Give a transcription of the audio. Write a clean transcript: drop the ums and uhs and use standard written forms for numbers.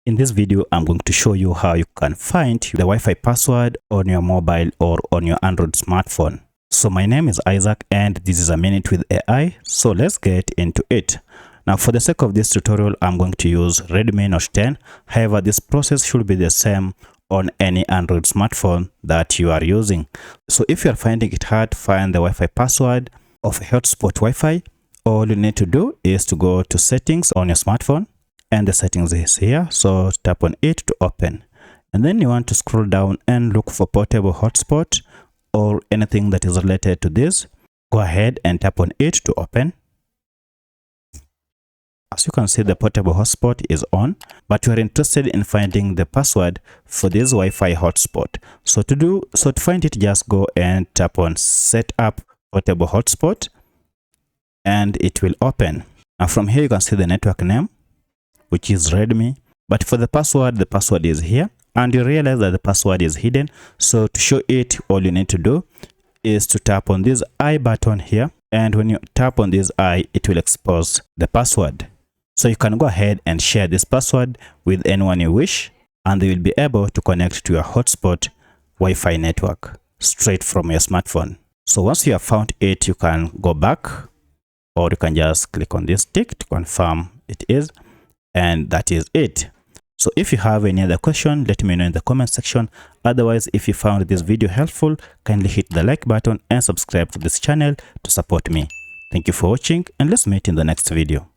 In this video, I'm going to show you how you can find the Wi-Fi password on your mobile or on your Android smartphone. So my name is Isaac and this is a minute with AI. So let's get into it. Now for the sake of this tutorial, I'm going to use Redmi Note 10. However, this process should be the same on any Android smartphone that you are using. So if you are finding it hard to find the Wi-Fi password of Hotspot Wi-Fi, all you need to do is to go to settings on your smartphone. And the settings is here, so tap on it to open, and then you want to scroll down and look for portable hotspot or anything that is related to this. Go ahead and tap on it to open. As you can see, the portable hotspot is on, but you are interested in finding the password for this Wi-Fi hotspot. So to find it, just go and tap on set up portable hotspot and it will open. Now from here you can see the network name, which is Redmi, but for the password is here, and you realize that the password is hidden. So to show it, all you need to do is to tap on this I button here, and when you tap on this I, it will expose the password. So you can go ahead and share this password with anyone you wish, and they will be able to connect to your hotspot Wi-Fi network straight from your smartphone. So once you have found it, you can go back, or you can just click on this tick to confirm it is. And that is it. So if you have any other question, let me know in the comment section. Otherwise, if you found this video helpful, kindly hit the like button and subscribe to this channel to support me. Thank you for watching, and let's meet in the next video.